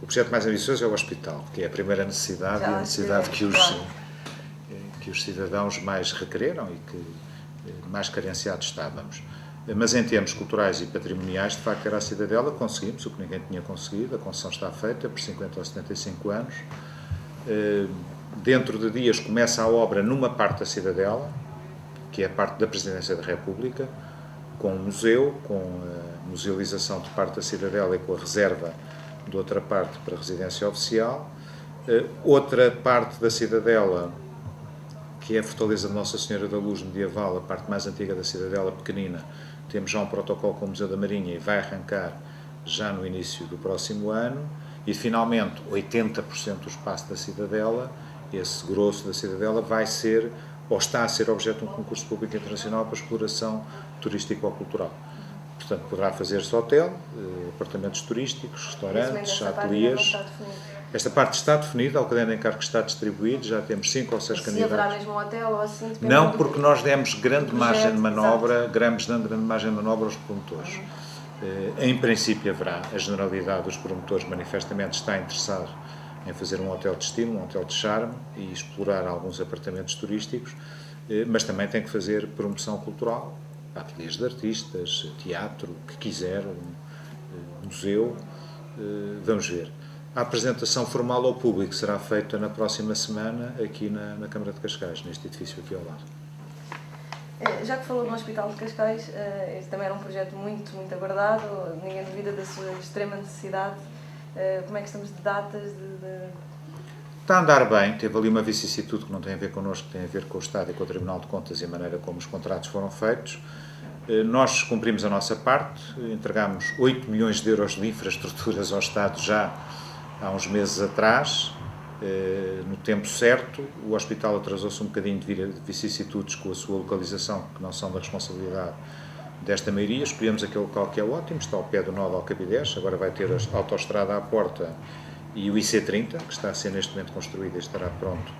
O projeto mais ambicioso é o hospital, que é a primeira necessidade e a necessidade que os cidadãos mais requereram e que mais carenciados estávamos. Mas em termos culturais e patrimoniais, de facto, era a Cidadela, conseguimos o que ninguém tinha conseguido, a concessão está feita por 50 ou 75 anos. Dentro de dias começa a obra numa parte da Cidadela, que é a parte da Presidência da República, com o museu, com a musealização de parte da Cidadela e com a reserva de outra parte para a residência oficial. Outra parte da Cidadela, que é a Fortaleza de Nossa Senhora da Luz medieval, a parte mais antiga da Cidadela, pequenina, temos já um protocolo com o Museu da Marinha e vai arrancar já no início do próximo ano. E, finalmente, 80% do espaço da Cidadela, esse grosso da Cidadela, vai ser, ou está a ser objeto de um concurso público internacional para exploração turístico-cultural. Portanto, poderá fazer-se hotel, apartamentos turísticos, restaurantes, ateliês. Esta parte está definida, o caderno de encargos está distribuído, já temos 5 ou 6 candidatos. Se haverá mesmo um hotel ou assim? Não, porque nós demos grande margem de manobra, grande margem de manobra aos promotores. Em princípio haverá, a generalidade dos promotores manifestamente está interessado em fazer um hotel de estilo, um hotel de charme e explorar alguns apartamentos turísticos, mas também tem que fazer promoção cultural, ateliês de artistas, teatro, o que quiser, museu, vamos ver. A apresentação formal ao público será feita na próxima semana aqui na Câmara de Cascais, neste edifício aqui ao lado. Já que falou do Hospital de Cascais, este também era um projeto muito, muito aguardado, ninguém duvida da sua extrema necessidade. Como é que estamos de datas? Está a andar bem, teve ali uma vicissitude que não tem a ver connosco, tem a ver com o Estado e com o Tribunal de Contas e a maneira como os contratos foram feitos. Nós cumprimos a nossa parte, entregámos 8 milhões de euros de infraestruturas ao Estado já há uns meses atrás, no tempo certo. O hospital atrasou-se um bocadinho devido a vicissitudes com a sua localização, que não são da responsabilidade desta maioria. Escolhemos aquele local que é ótimo, está ao pé do nó de Alcabidez, agora vai ter a autoestrada à porta e o IC30, que está a ser neste momento construído e estará pronto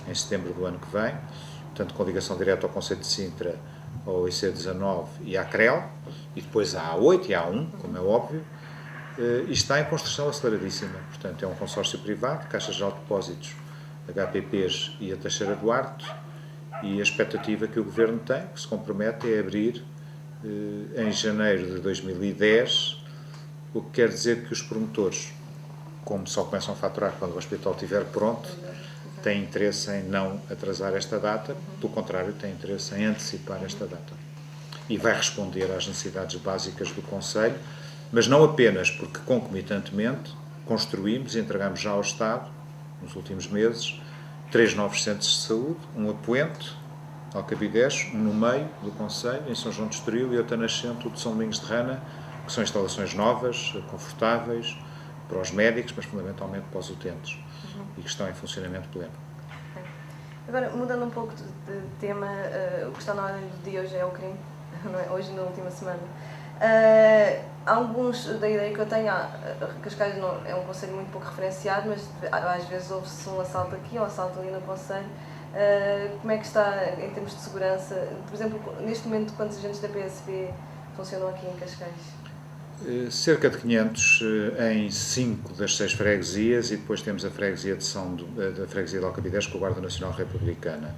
em setembro do ano que vem, portanto com ligação direta ao Concelho de Sintra, ao IC19 e à CREL, e depois à A8 e à A1, como é óbvio, e está em construção aceleradíssima. Portanto, é um consórcio privado, Caixa Geral de Depósitos, HPPs e a Teixeira Duarte, e a expectativa que o Governo tem, que se compromete, é abrir em janeiro de 2010, o que quer dizer que os promotores, como só começam a faturar quando o hospital estiver pronto, têm interesse em não atrasar esta data, pelo contrário, têm interesse em antecipar esta data. E vai responder às necessidades básicas do Concelho, mas não apenas porque, concomitantemente, construímos e entregamos já ao Estado, nos últimos meses, 3 novos centros de saúde, um a Poente, Alcabidez, um no meio do Concelho, em São João de Estoril, e outro nascente, o de São Domingos de Rana, que são instalações novas, confortáveis, para os médicos, mas fundamentalmente para os utentes, e que estão em funcionamento pleno. Agora, mudando um pouco de tema, o que está na ordem do dia hoje é o crime, não é? Hoje na última semana. Alguns da ideia que eu tenho, Cascais não, é um concelho muito pouco referenciado, mas às vezes ouve-se um assalto aqui, um assalto ali no concelho. Como é que está em termos de segurança? Por exemplo, neste momento, quantos agentes da PSP funcionam aqui em Cascais? Cerca de 500 em 5 das 6 freguesias, e depois temos a freguesia da freguesia de Alcabidez com a Guarda Nacional Republicana.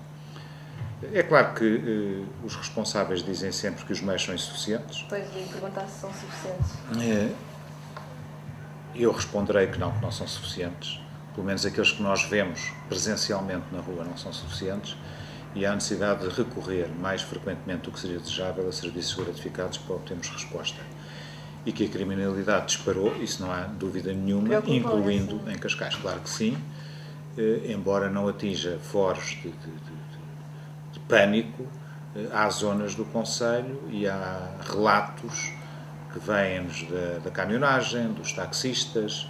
É claro que os responsáveis dizem sempre que os meios são insuficientes. Pois, e perguntar se são suficientes. Eu responderei que não são suficientes. Pelo menos aqueles que nós vemos presencialmente na rua não são suficientes, e há necessidade de recorrer mais frequentemente do que seria desejável a serviços gratificados para obtermos resposta. E que a criminalidade disparou, isso não há dúvida nenhuma, incluindo em Cascais. Claro que sim, embora não atinja foros de pânico, há zonas do concelho e há relatos que vêm-nos da caminhonagem, dos taxistas,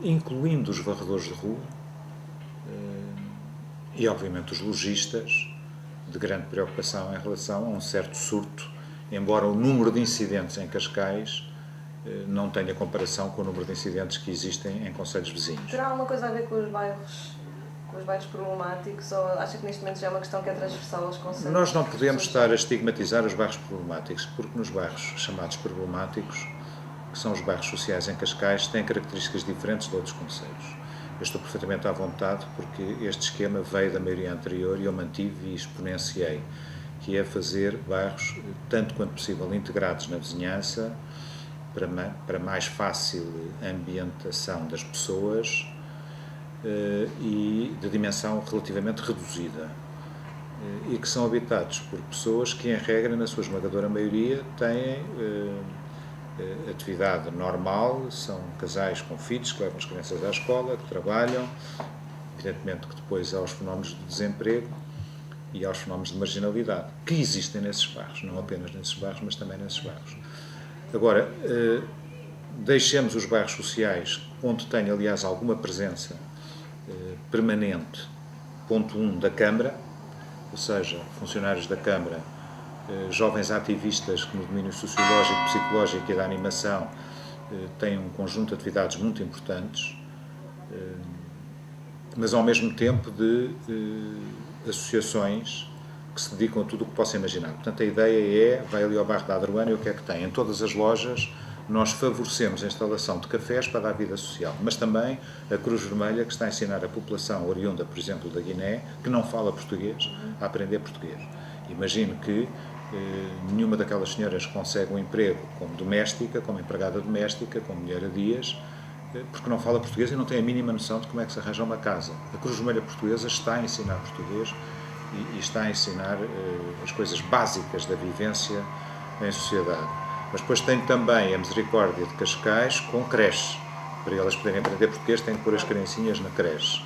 incluindo os varredores de rua e, obviamente, os lojistas, de grande preocupação em relação a um certo surto, embora o número de incidentes em Cascais não tenha comparação com o número de incidentes que existem em concelhos vizinhos. Terá alguma coisa a ver com os bairros problemáticos, ou acha que neste momento já é uma questão que é transversal aos concelhos? Nós não podemos estar a estigmatizar os bairros problemáticos, porque nos bairros chamados problemáticos que são os bairros sociais em Cascais, têm características diferentes de outros concelhos. Eu estou perfeitamente à vontade porque este esquema veio da maioria anterior e eu mantive e exponenciei, que é fazer bairros, tanto quanto possível, integrados na vizinhança, para mais fácil ambientação das pessoas e de dimensão relativamente reduzida, e que são habitados por pessoas que, em regra, na sua esmagadora maioria, têm atividade normal, são casais com filhos que levam as crianças à escola, que trabalham, evidentemente que depois há os fenómenos de desemprego e há os fenómenos de marginalidade, que existem nesses bairros, não apenas nesses bairros, mas também nesses bairros. Agora, deixemos os bairros sociais, onde tem, aliás, alguma presença permanente, ponto 1, da Câmara, ou seja, funcionários da Câmara, jovens ativistas que no domínio sociológico, psicológico e da animação têm um conjunto de atividades muito importantes, mas ao mesmo tempo de associações que se dedicam a tudo o que possa imaginar. Portanto, a ideia é, vai ali ao bairro da Adruana e o que é que tem? Em todas as lojas nós favorecemos a instalação de cafés para dar vida social, mas também a Cruz Vermelha, que está a ensinar a população oriunda, por exemplo, da Guiné, que não fala português, a aprender português. Imagino que nenhuma daquelas senhoras consegue um emprego como doméstica, como empregada doméstica, como mulher a dias, porque não fala português e não tem a mínima noção de como é que se arranja uma casa. A Cruz Vermelha Portuguesa está a ensinar português e está a ensinar as coisas básicas da vivência em sociedade. Mas depois tem também a Misericórdia de Cascais com creche. Para elas poderem aprender português, têm que pôr as criancinhas na creche.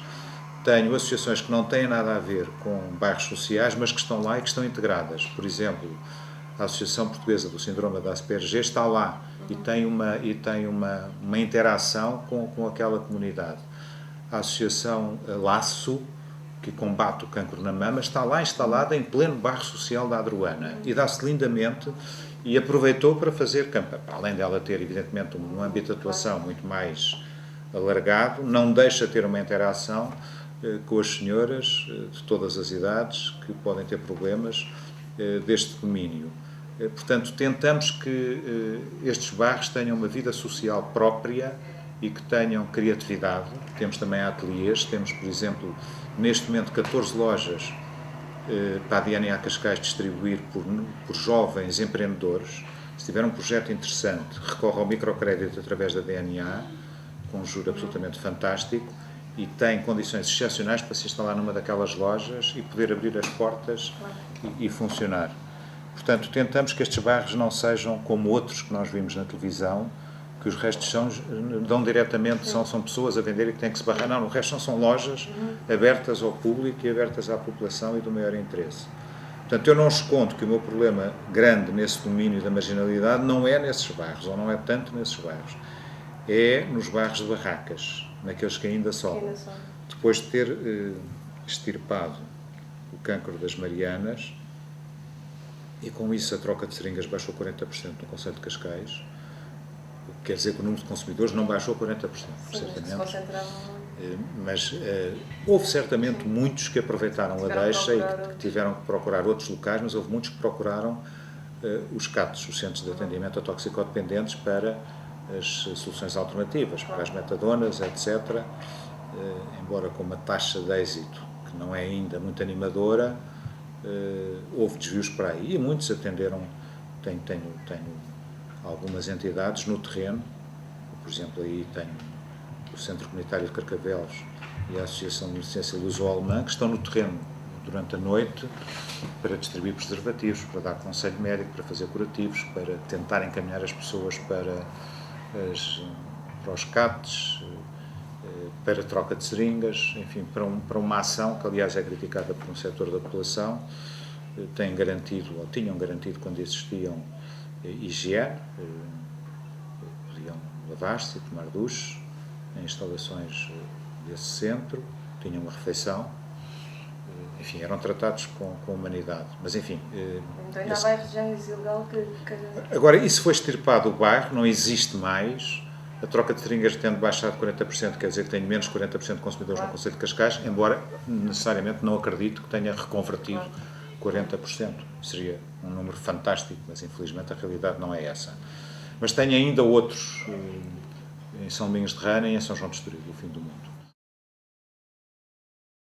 Tenho associações que não têm nada a ver com bairros sociais, mas que estão lá e que estão integradas. Por exemplo, a Associação Portuguesa do Síndrome da Asperger está lá e tem uma interação com aquela comunidade. A Associação Laço, que combate o cancro na mama, está lá instalada em pleno bairro social da Adruana e dá-se lindamente e aproveitou para fazer campanha. Além dela ter, evidentemente, um âmbito de atuação muito mais alargado, não deixa ter uma interação com as senhoras de todas as idades que podem ter problemas deste domínio. Portanto, tentamos que estes bairros tenham uma vida social própria e que tenham criatividade. Temos também ateliês, temos, por exemplo, neste momento 14 lojas para a DNA Cascais distribuir por jovens empreendedores. Se tiver um projeto interessante, recorre ao microcrédito através da DNA, com um juro absolutamente fantástico, e tem condições excepcionais para se instalar numa daquelas lojas e poder abrir as portas e funcionar. Portanto, tentamos que estes bairros não sejam como outros que nós vimos na televisão, que os restos dão diretamente, são pessoas a vender e que têm que se barrar. Não, o resto são lojas abertas ao público e abertas à população e do maior interesse. Portanto, eu não escondo que o meu problema grande nesse domínio da marginalidade não é nesses bairros, ou não é tanto nesses bairros. É nos bairros de barracas, naqueles que ainda sobram. Depois de ter extirpado o cancro das Marianas, e com isso a troca de seringas baixou 40% no Concelho de Cascais, o que quer dizer que o número de consumidores não baixou 40%, certamente. Mas houve certamente muitos que aproveitaram a deixa e que tiveram que procurar outros locais, mas houve muitos que procuraram os CATs, os Centros de Atendimento a Toxicodependentes, para as soluções alternativas, para as metadonas, etc. Embora com uma taxa de êxito que não é ainda muito animadora, houve desvios para aí e muitos atenderam. Tenho algumas entidades no terreno, por exemplo, aí tenho o Centro Comunitário de Carcavelos e a Associação de Beneficência Luso-Alemã, que estão no terreno durante a noite para distribuir preservativos, para dar conselho médico, para fazer curativos, para tentar encaminhar as pessoas para os CATs, para troca de seringas, enfim, para uma ação que, aliás, é criticada por um setor da população. Têm garantido, ou tinham garantido, quando existiam higiene, podiam lavar-se e tomar duche em instalações desse centro, tinham uma refeição, enfim, eram tratados com humanidade. Mas, enfim... Então ainda há bairros de género ilegal que... Agora, isso foi extirpado o bairro, não existe mais. A troca de seringas tendo baixado 40%, quer dizer que tem menos 40% de consumidores no Concelho de Cascais, embora necessariamente não acredito que tenha reconvertido 40%. Seria um número fantástico, mas infelizmente a realidade não é essa. Mas tenho ainda outros em São Domingos de Rana e em São João de Estoril, o fim do mundo.